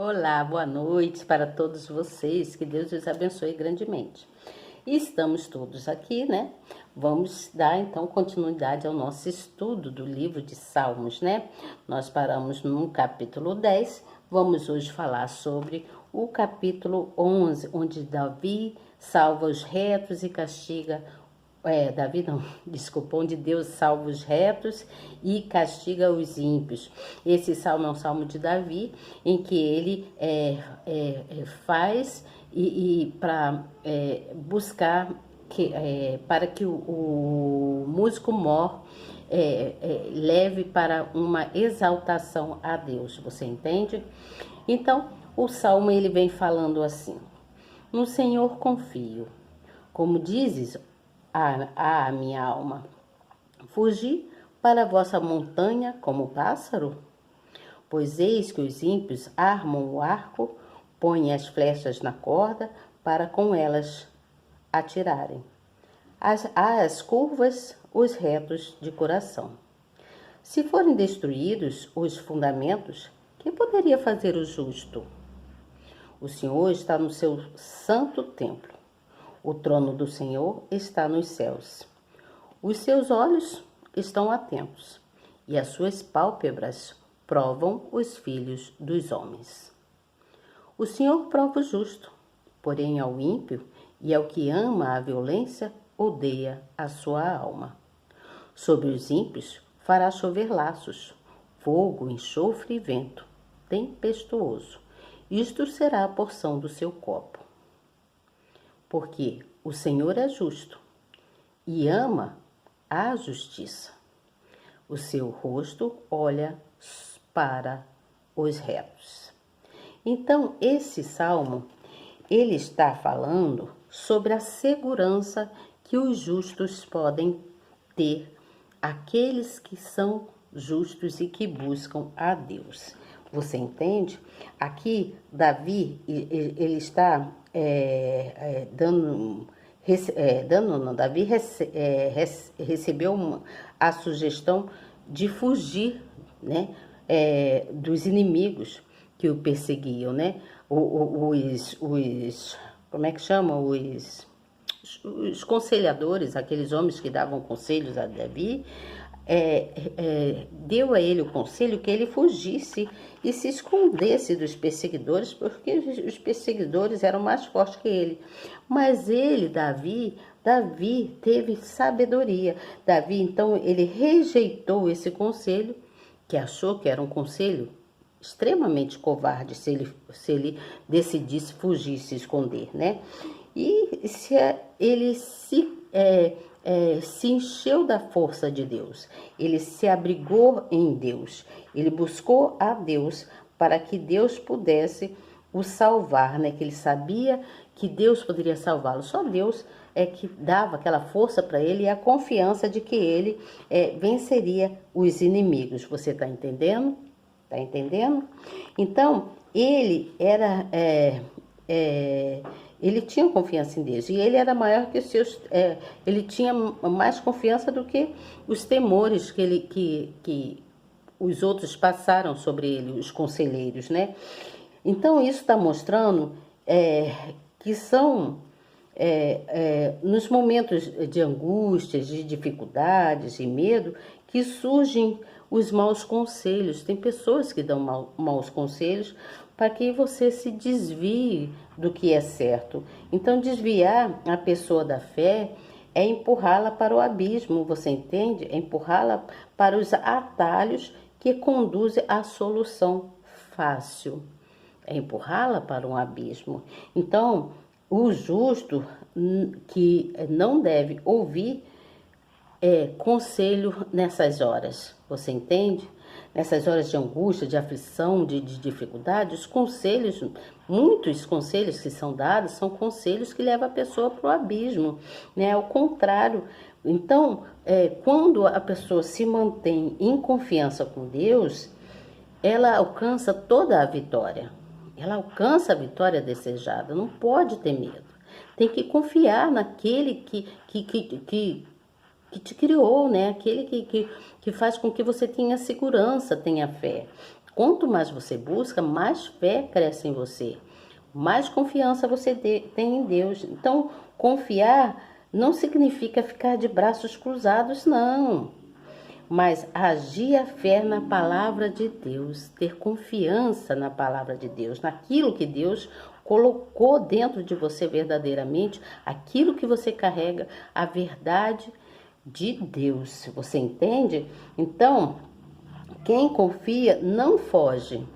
Olá, boa noite para todos vocês, que Deus os abençoe grandemente. E estamos todos aqui, né? Vamos dar então continuidade ao nosso estudo do livro de Salmos, né? Nós paramos no capítulo 10, vamos hoje falar sobre o capítulo 11, onde Davi salva os retos e castiga Davi não, desculpa, onde Deus salva os retos e castiga os ímpios. Esse salmo é um salmo de Davi, em que ele faz para buscar para que o músico mor leve para uma exaltação a Deus, você entende? Então, o salmo ele vem falando assim: no Senhor confio, como dizes, minha alma, fugi para a vossa montanha como pássaro? Pois eis que os ímpios armam o arco, põem as flechas na corda para com elas atirarem. Às curvas, os retos de coração. Se forem destruídos os fundamentos, que poderia fazer o justo? O Senhor está no seu santo templo. O trono do Senhor está nos céus. Os seus olhos estão atentos, e as suas pálpebras provam os filhos dos homens. O Senhor prova o justo, porém ao ímpio e ao que ama a violência, odeia a sua alma. Sobre os ímpios fará chover laços, fogo, enxofre e vento, tempestuoso. Isto será a porção do seu copo. Porque o Senhor é justo e ama a justiça. O seu rosto olha para os retos. Então, esse salmo, ele está falando sobre a segurança que os justos podem ter, aqueles que são justos e que buscam a Deus. Você entende? Aqui, Davi, ele está Davi recebeu a sugestão de fugir, né, dos inimigos que o perseguiam, né? Como é que chama? Os conselhadores, aqueles homens que davam conselhos a Davi, deu a ele o conselho que ele fugisse e se escondesse dos perseguidores, porque os perseguidores eram mais fortes que ele. Mas Davi teve sabedoria. Davi, então, ele rejeitou esse conselho, que achou que era um conselho extremamente covarde se ele decidisse fugir, se esconder, né? E ele se encheu da força de Deus, ele se abrigou em Deus, ele buscou a Deus para que Deus pudesse o salvar, né? Que ele sabia que Deus poderia salvá-lo, só Deus é que dava aquela força para ele e a confiança de que ele venceria os inimigos. Você está entendendo? Está entendendo? Então, ele era... ele tinha confiança em Deus e ele era maior que os seus, ele tinha mais confiança do que os temores que os outros passaram sobre ele, os conselheiros, né? Então isso está mostrando que são nos momentos de angústias, de dificuldades e medo que surgem os maus conselhos. Tem pessoas que dão maus conselhos para que você se desvie do que é certo. Então, desviar a pessoa da fé é empurrá-la para o abismo, você entende? É empurrá-la para os atalhos que conduzem à solução fácil. É empurrá-la para um abismo. Então, o justo que não deve ouvir conselho nessas horas, você entende? Nessas horas de angústia, de aflição, de dificuldade, os conselhos, muitos conselhos que são dados, são conselhos que levam a pessoa para o abismo, né? Ao contrário. Então, quando a pessoa se mantém em confiança com Deus, ela alcança toda a vitória. Ela alcança a vitória desejada, não pode ter medo. Tem que confiar naquele que te criou, né? Aquele que faz com que você tenha segurança, tenha fé. Quanto mais você busca, mais fé cresce em você, mais confiança você tem em Deus. Então, confiar não significa ficar de braços cruzados, não. Mas agir a fé na palavra de Deus, ter confiança na palavra de Deus, naquilo que Deus colocou dentro de você verdadeiramente, aquilo que você carrega, a verdade de Deus. Você entende? Então, quem confia não foge.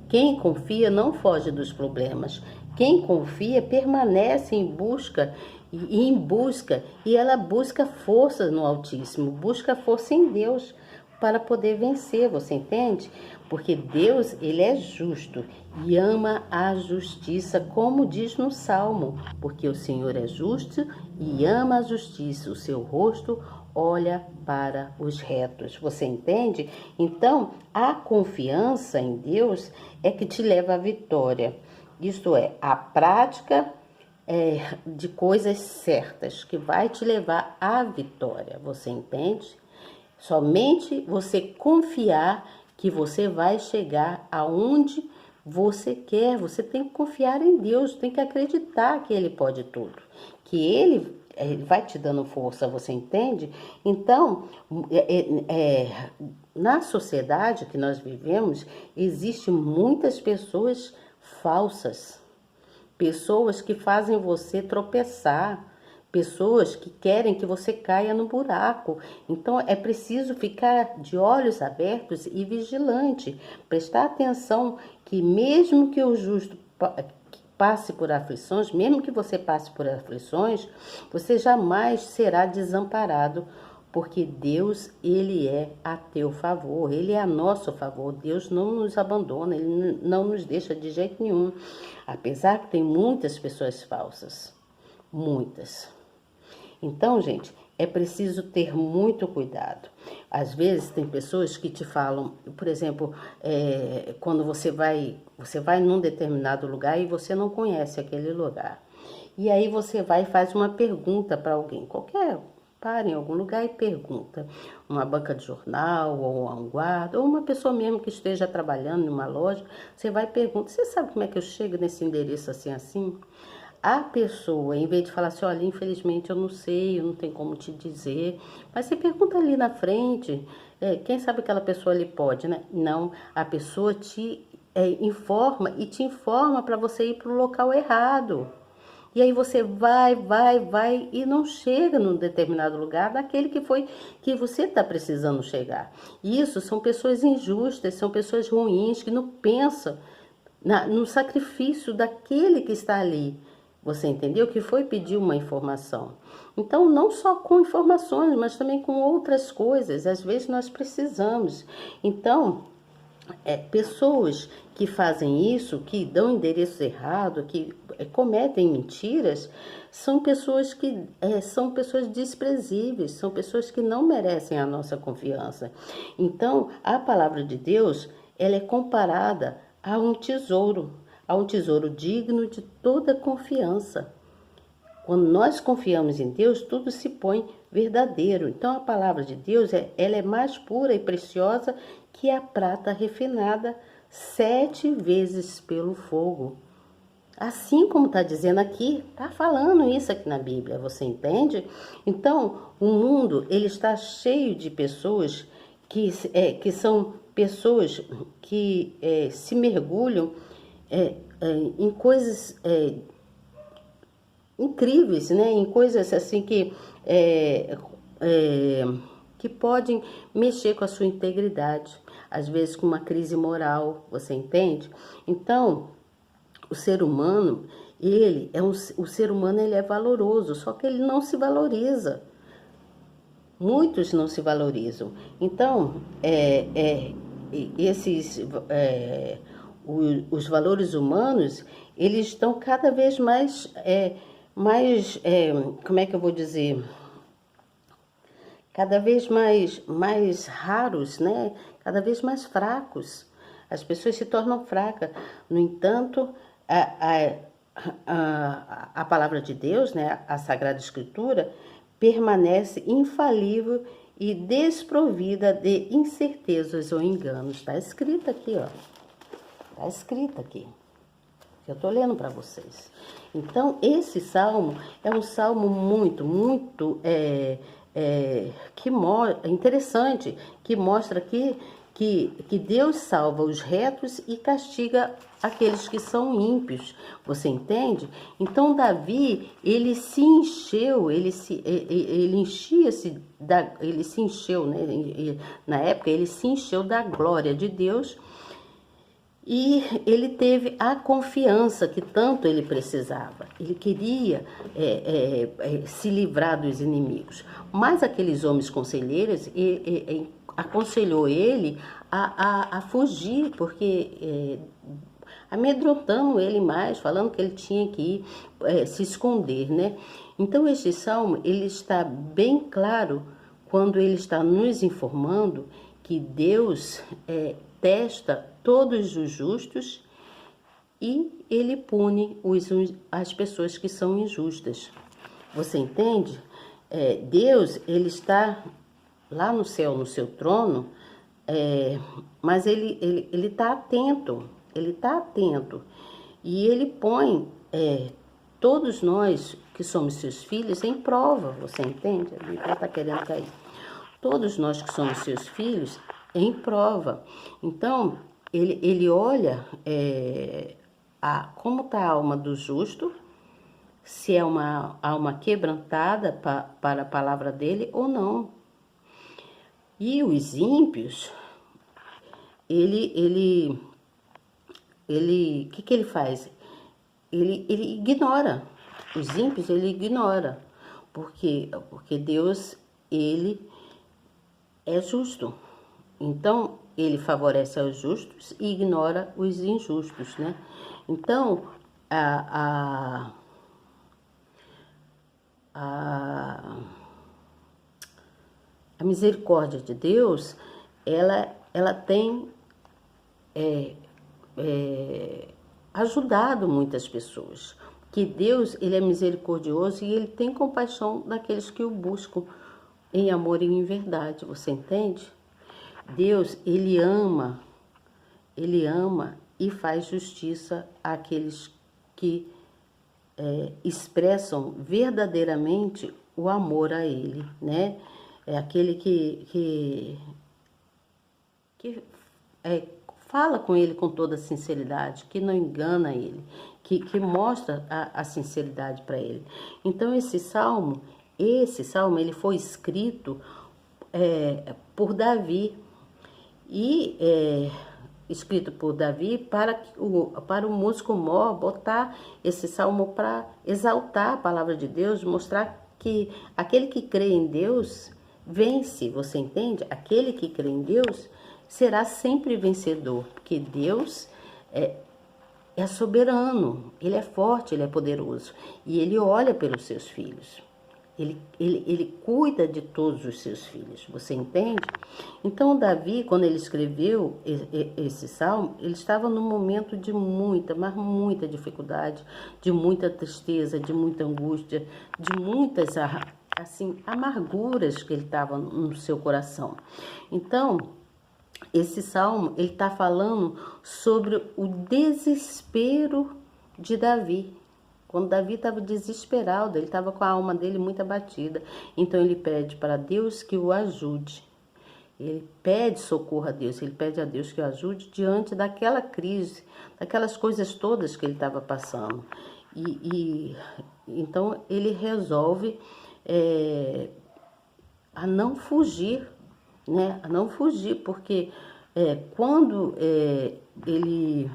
Quem confia não foge dos problemas. Quem confia permanece em busca e ela busca força no Altíssimo, busca força em Deus para poder vencer, você entende? Porque Deus, ele é justo e ama a justiça, como diz no Salmo, porque o Senhor é justo e ama a justiça, o seu rosto olha para os retos, você entende? Então, a confiança em Deus é que te leva à vitória, isto é, a prática de coisas certas, que vai te levar à vitória, você entende? Somente você confiar que você vai chegar aonde você quer. Você tem que confiar em Deus, tem que acreditar que Ele pode tudo, que Ele vai te dando força, você entende? Então, na sociedade que nós vivemos, existem muitas pessoas falsas, pessoas que fazem você tropeçar, pessoas que querem que você caia no buraco. Então é preciso ficar de olhos abertos e vigilante, prestar atenção que mesmo que o justo passe por aflições, mesmo que você passe por aflições, você jamais será desamparado, porque Deus, ele é a teu favor, ele é a nosso favor. Deus não nos abandona, ele não nos deixa de jeito nenhum, apesar que tem muitas pessoas falsas, muitas. Então, gente, é preciso ter muito cuidado. Às vezes tem pessoas que te falam, por exemplo, quando você vai num determinado lugar e você não conhece aquele lugar. E aí você vai e faz uma pergunta para alguém, qualquer, para em algum lugar e pergunta. Uma banca de jornal, ou um guarda, ou uma pessoa mesmo que esteja trabalhando numa loja, você vai e pergunta, você sabe como é que eu chego nesse endereço assim, assim? A pessoa, em vez de falar assim, olha, infelizmente eu não sei, eu não tenho como te dizer, mas você pergunta ali na frente, quem sabe aquela pessoa ali pode, né? Não, a pessoa te informa e te informa para você ir para o local errado. E aí você vai e não chega num determinado lugar daquele que você está precisando chegar. Isso são pessoas injustas, são pessoas ruins que não pensam no sacrifício daquele que está ali. Você entendeu? Que foi pedir uma informação. Então, não só com informações, mas também com outras coisas. Às vezes nós precisamos. Então, pessoas que fazem isso, que dão endereço errado, que cometem mentiras, são pessoas são pessoas desprezíveis, são pessoas que não merecem a nossa confiança. Então, a palavra de Deus, ela é comparada a um tesouro digno de toda confiança. Quando nós confiamos em Deus, tudo se põe verdadeiro. Então, a palavra de Deus, ela é mais pura e preciosa que a prata refinada 7 vezes pelo fogo. Assim como está dizendo aqui, está falando isso aqui na Bíblia, você entende? Então, o mundo, ele está cheio de pessoas que são pessoas que se mergulham em coisas incríveis, né? Em coisas assim que podem mexer com a sua integridade, às vezes com uma crise moral, você entende? Então, o ser humano, o ser humano ele é valoroso, só que ele não se valoriza. Muitos não se valorizam. Então, os valores humanos, eles estão cada vez como é que eu vou dizer? Cada vez mais raros, né? Cada vez mais fracos. As pessoas se tornam fracas. No entanto, a palavra de Deus, né? A Sagrada Escritura, permanece infalível e desprovida de incertezas ou enganos. Está escrito aqui, ó. Está escrito aqui. Eu estou lendo para vocês. Então, esse salmo é um salmo muito interessante, que mostra aqui que Deus salva os retos e castiga aqueles que são ímpios. Você entende? Então, Davi, ele se encheu, ele se encheu, né? Na época, ele se encheu da glória de Deus. E ele teve a confiança que tanto ele precisava. Ele queria se livrar dos inimigos. Mas aqueles homens conselheiros aconselhou ele a fugir, porque amedrontando ele mais, falando que ele tinha que ir se esconder, né? Então este salmo ele está bem claro quando ele está nos informando que Deus testa todos os justos e ele pune as pessoas que são injustas. Você entende? Deus, ele está lá no céu, no seu trono, mas ele está atento, e ele põe todos nós que somos seus filhos em prova, você entende? Ele está querendo cair. Todos nós que somos seus filhos em prova. Então, ele olha como está a alma do justo, se é uma alma quebrantada para a palavra dele ou não. E os ímpios, o que ele faz? Ele ignora. Os ímpios ele ignora, porque Deus, ele é justo. Então, ele favorece os justos e ignora os injustos, né? Então, a misericórdia de Deus, ela tem ajudado muitas pessoas. Que Deus, ele é misericordioso e ele tem compaixão daqueles que o buscam em amor e em verdade, você entende? Deus, ele ama e faz justiça àqueles que expressam verdadeiramente o amor a ele, né? É aquele que fala com ele com toda sinceridade, que não engana ele, que mostra a sinceridade para ele. Então, esse salmo, ele foi escrito por Davi, escrito por Davi para o músico mor botar esse salmo para exaltar a palavra de Deus, mostrar que aquele que crê em Deus vence, você entende? Aquele que crê em Deus será sempre vencedor, porque Deus é soberano, ele é forte, ele é poderoso e ele olha pelos seus filhos. Ele cuida de todos os seus filhos, você entende? Então, Davi, quando ele escreveu esse salmo, ele estava num momento de muita, mas muita dificuldade, de muita tristeza, de muita angústia, de muitas, assim, amarguras que ele estava no seu coração. Então, esse salmo, ele está falando sobre o desespero de Davi. Quando Davi estava desesperado, ele estava com a alma dele muito abatida. Então ele pede para Deus que o ajude. Ele pede socorro a Deus, ele pede a Deus que o ajude diante daquela crise, daquelas coisas todas que ele estava passando. Então ele resolve a não fugir, né? A não fugir, porque quando ele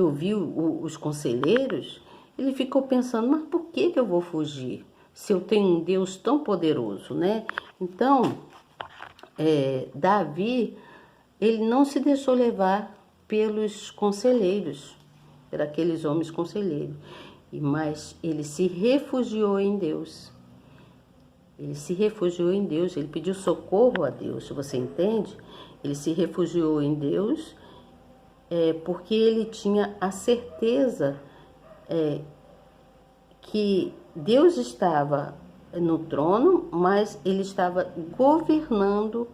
ouviu os conselheiros, ele ficou pensando, mas por que eu vou fugir se eu tenho um Deus tão poderoso, né? Então, Davi, ele não se deixou levar pelos conselheiros, por aqueles homens conselheiros, mas ele se refugiou em Deus. Ele se refugiou em Deus, ele pediu socorro a Deus, você entende? Ele se refugiou em Deus porque ele tinha a certeza que Deus estava no trono, mas ele estava governando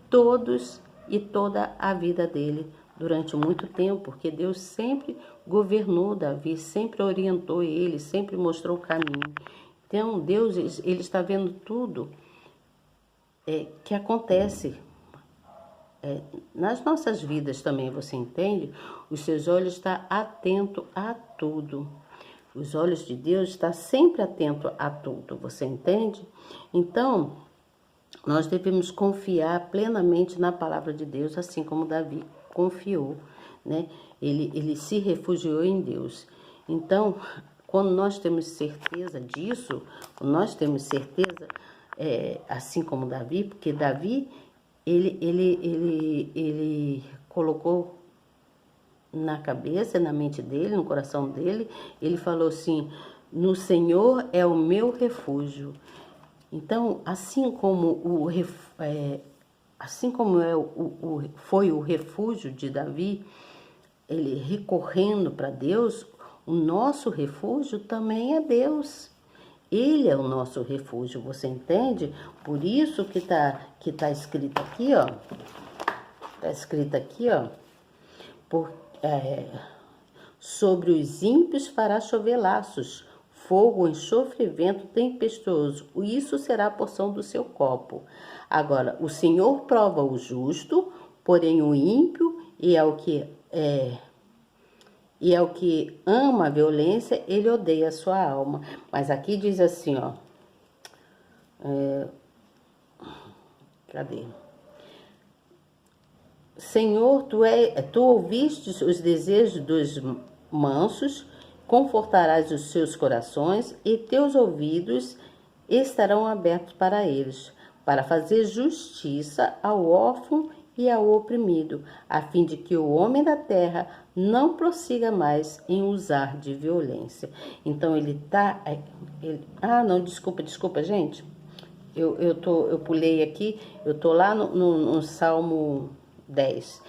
todos e toda a vida dele durante muito tempo, porque Deus sempre governou Davi, sempre orientou ele, sempre mostrou o caminho. Então, Deus, ele está vendo tudo que acontece nas nossas vidas também, você entende? Os seus olhos estão atentos a tudo. Os olhos de Deus estão sempre atentos a tudo, você entende? Então, nós devemos confiar plenamente na palavra de Deus, assim como Davi confiou, né? Ele se refugiou em Deus. Então, quando nós temos certeza disso, nós temos certeza, assim como Davi, porque Davi, ele colocou na cabeça, na mente dele, no coração dele, ele falou assim: no Senhor é o meu refúgio. Então, assim como foi o refúgio de Davi, ele recorrendo para Deus, o nosso refúgio também é Deus. Ele é o nosso refúgio, você entende? Por isso que tá escrito aqui, ó. Tá escrito aqui, ó. Sobre os ímpios fará chover laços, fogo, enxofre e vento tempestuoso. Isso será a porção do seu copo. Agora, o Senhor prova o justo, porém o ímpio e é o que ama a violência, ele odeia a sua alma. Mas aqui diz assim, ó. Cadê? Senhor, tu ouvistes os desejos dos mansos, confortarás os seus corações e teus ouvidos estarão abertos para eles, para fazer justiça ao órfão e ao oprimido, a fim de que o homem da terra não prossiga mais em usar de violência. Então desculpa, gente. Eu pulei aqui, eu tô lá no Salmo 10.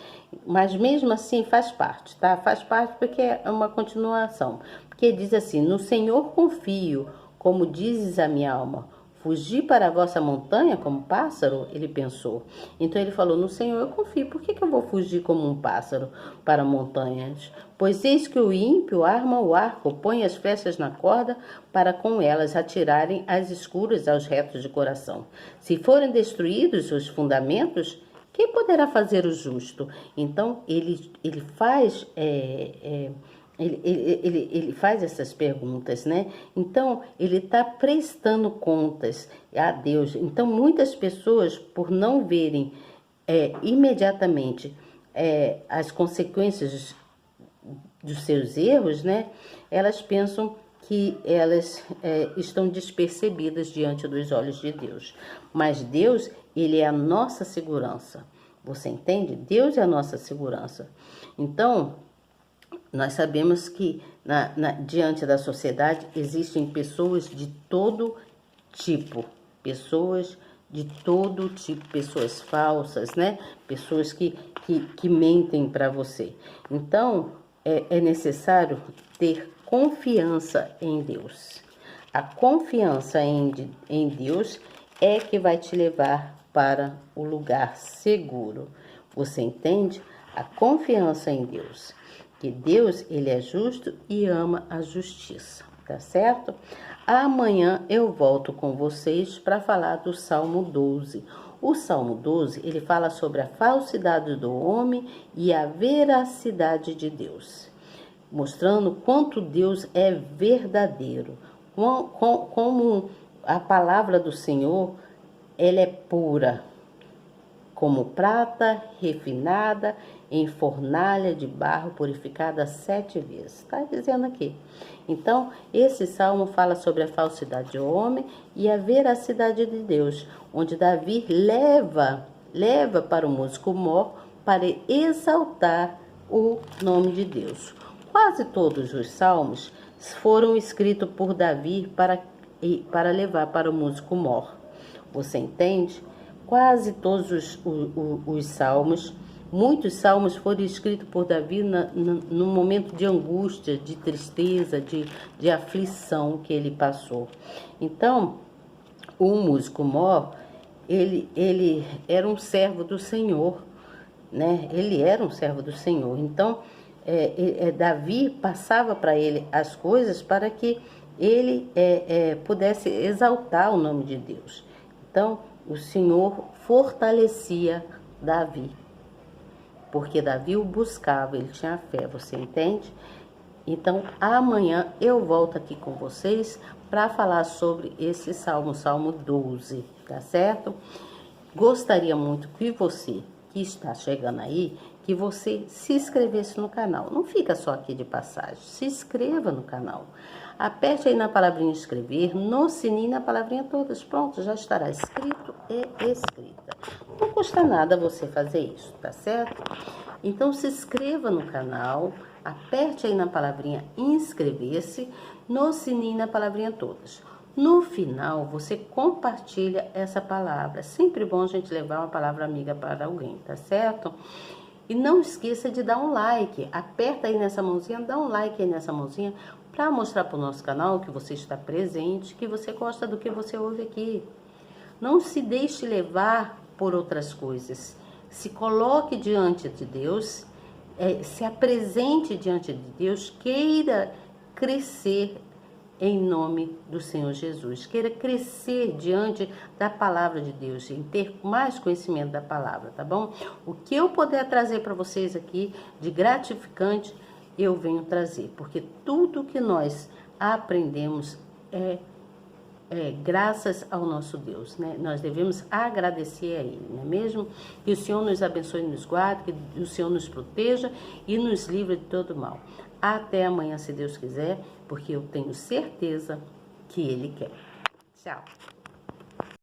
Mas mesmo assim faz parte, tá? Faz parte porque é uma continuação. Porque diz assim: no Senhor confio, como dizes a minha alma. Fugir para a vossa montanha como pássaro? Ele pensou. Então ele falou: no Senhor eu confio. Por que eu vou fugir como um pássaro para montanhas? Pois eis que o ímpio arma o arco, põe as flechas na corda, para com elas atirarem às escuras aos retos de coração. Se forem destruídos os fundamentos, quem poderá fazer o justo? Então, ele faz essas perguntas, né? Então, ele está prestando contas a Deus. Então, muitas pessoas, por não verem imediatamente as consequências dos seus erros, né? Elas pensam que elas estão despercebidas diante dos olhos de Deus. Mas Deus, ele é a nossa segurança. Você entende? Deus é a nossa segurança. Então, nós sabemos que diante da sociedade existem pessoas de todo tipo. Pessoas de todo tipo. Pessoas falsas, né? Pessoas que mentem para você. Então, é necessário ter confiança em Deus. A confiança em Deus é que vai te levar para o lugar seguro. Você entende? A confiança em Deus. Que Deus, ele é justo e ama a justiça. Tá certo? Amanhã eu volto com vocês para falar do Salmo 12. O Salmo 12, ele fala sobre a falsidade do homem e a veracidade de Deus, mostrando quanto Deus é verdadeiro, como a palavra do Senhor, ela é pura, como prata refinada em fornalha de barro purificada 7 vezes. Está dizendo aqui. Então, esse salmo fala sobre a falsidade do homem e a veracidade de Deus, onde Davi leva para o músico mor para exaltar o nome de Deus. Quase todos os salmos foram escritos por Davi para levar para o músico mor. Você entende? Quase todos os salmos, muitos salmos foram escritos por Davi num momento de angústia, de tristeza, de aflição que ele passou. Então, o músico mor, ele era um servo do Senhor, né? Ele era um servo do Senhor. Então, Davi passava para ele as coisas para que ele pudesse exaltar o nome de Deus. Então, o Senhor fortalecia Davi, porque Davi o buscava, ele tinha fé, você entende? Então, amanhã eu volto aqui com vocês para falar sobre esse salmo, Salmo 12, tá certo? Gostaria muito que você, que está chegando aí, que você se inscrevesse no canal. Não fica só aqui de passagem, se inscreva no canal. Aperte aí na palavrinha inscrever, no sininho, na palavrinha todas. Pronto, já estará inscrito e inscrita. Não custa nada você fazer isso, tá certo? Então se inscreva no canal, aperte aí na palavrinha inscrever-se, no sininho, na palavrinha todas. No final, você compartilha essa palavra. É sempre bom a gente levar uma palavra amiga para alguém, tá certo? E não esqueça de dar um like. Aperta aí nessa mãozinha, dá um like aí nessa mãozinha para mostrar para o nosso canal que você está presente, que você gosta do que você ouve aqui. Não se deixe levar por outras coisas. Se coloque diante de Deus, se apresente diante de Deus, queira crescer em nome do Senhor Jesus. Queira crescer diante da palavra de Deus, em ter mais conhecimento da palavra, tá bom? O que eu puder trazer para vocês aqui de gratificante, eu venho trazer, porque tudo que nós aprendemos é graças ao nosso Deus, né? Nós devemos agradecer a Ele, não é mesmo? Que o Senhor nos abençoe e nos guarde, que o Senhor nos proteja e nos livre de todo mal. Até amanhã, se Deus quiser, porque eu tenho certeza que Ele quer. Tchau!